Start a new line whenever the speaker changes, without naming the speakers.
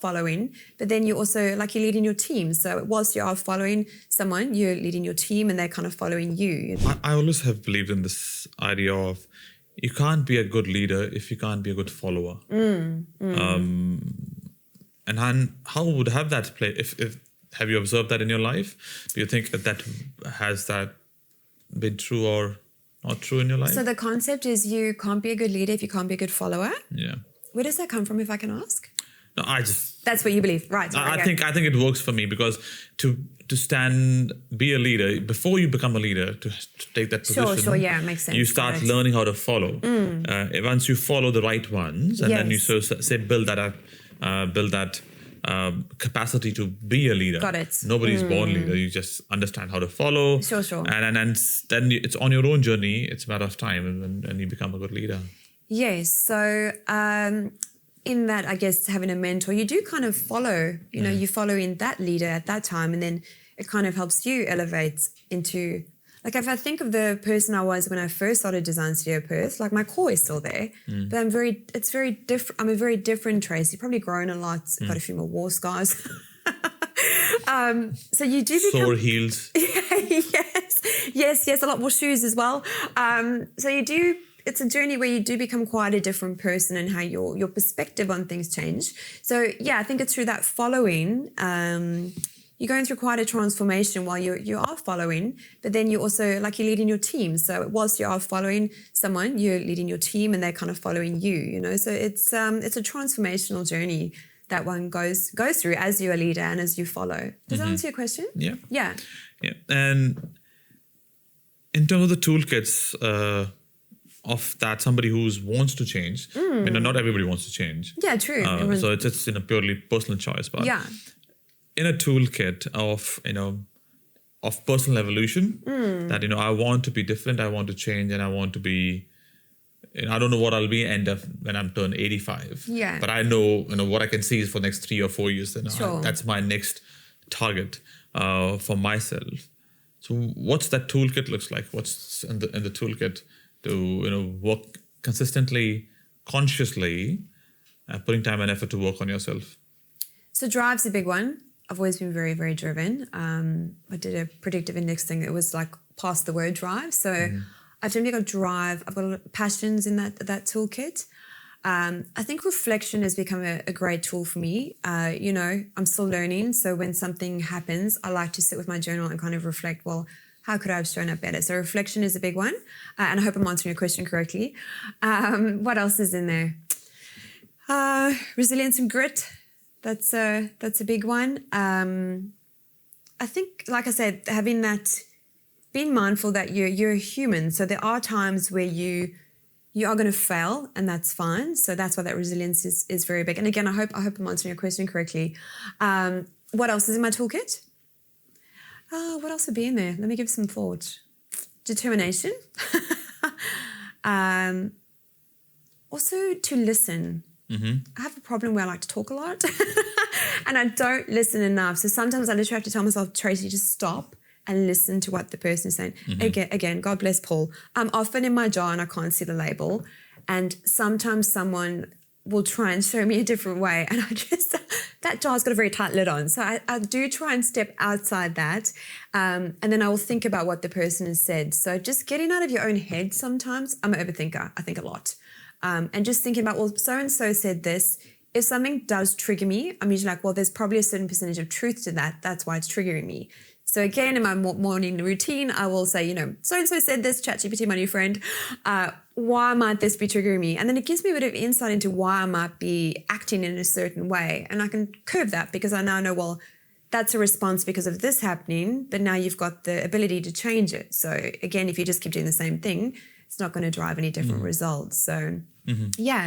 following, but then you also, like, you're leading your team. So whilst you are following someone, you're leading your team and they're kind of following you.
I always have believed in this idea of you can't be a good leader if you can't be a good follower. And how would have that play? If have you observed that in your life? Do you think that has that been true or not true in your life?
So the concept is you can't be a good leader if you can't be a good follower.
Yeah.
Where does that come from, if I can ask?
No,
That's what you believe, right?
I think it works for me because to be a leader, before you become a leader, to take that position.
Sure, yeah, it makes sense.
You start learning how to follow. Once you follow the right ones, and then you build that capacity to be a leader.
Got it.
Nobody's born leader. You just understand how to follow.
Sure.
And then it's on your own journey. It's a matter of time, and you become a good leader.
Yes. So in that, I guess, having a mentor, you do kind of follow, you follow in that leader at that time, and then it kind of helps you elevate into, like, if I think of the person I was when I first started Design Studio Perth, like, my core is still there, but I'm a very different Tracy, probably grown a lot, got a few more war scars. So you do become...
Sore heels.
Yes, a lot more shoes as well. So you do... It's a journey where you do become quite a different person and how your perspective on things change. So, yeah, I think it's through that following. You're going through quite a transformation while you are following, but then you also, like, you're leading your team. So whilst you are following someone, you're leading your team and they're kind of following you, So it's a transformational journey that one goes through as you're a leader and as you follow. Does that answer your question?
Yeah.
Yeah.
And in terms of the toolkits, of that, somebody who wants to change. Not everybody wants to change.
Yeah, true.
So it's in a purely personal choice. But in a toolkit of personal evolution, that I want to be different, I want to change, and I want to be. I don't know what I'll be when I'm turned 85.
Yeah.
But I know what I can see is for the next 3 or 4 years.
Sure.
That's my next target for myself. So what's that toolkit looks like? What's in the toolkit? To work consistently, consciously, putting time and effort to work on yourself.
So drive's a big one. I've always been very, very driven. I did a predictive index thing that was like past the word drive. So I've definitely got drive. I've got a lot of passions in that toolkit. I think reflection has become a great tool for me. I'm still learning. So when something happens, I like to sit with my journal and kind of reflect, well, how could I have shown up better? So reflection is a big one. And I hope I'm answering your question correctly. What else is in there? Resilience and grit. That's a big one. I think, like I said, having that, being mindful that you're a human. So there are times where you are going to fail, and that's fine. So that's why that resilience is very big. And again, I hope I'm answering your question correctly. What else is in my toolkit? What else would be in there? Let me give some thought. Determination. Also to listen. I have a problem where I like to talk a lot and I don't listen enough. So sometimes I literally have to tell myself, Tracy, just stop and listen to what the person is saying. Again, God bless Paul. I'm often in my jar and I can't see the label. And sometimes someone will try and show me a different way. And that jar's got a very tight lid on. So I do try and step outside that. And then I will think about what the person has said. So just getting out of your own head sometimes. I'm an overthinker. I think a lot. And just thinking about, well, so-and-so said this. If something does trigger me, I'm usually like, well, there's probably a certain percentage of truth to that. That's why it's triggering me. So again, in my morning routine, I will say, so-and-so said this, ChatGPT, my new friend. Why might this be triggering me? And then it gives me a bit of insight into why I might be acting in a certain way. And I can curve that because I now know, well, that's a response because of this happening, but now you've got the ability to change it. So again, if you just keep doing the same thing, it's not going to drive any different results. So yeah.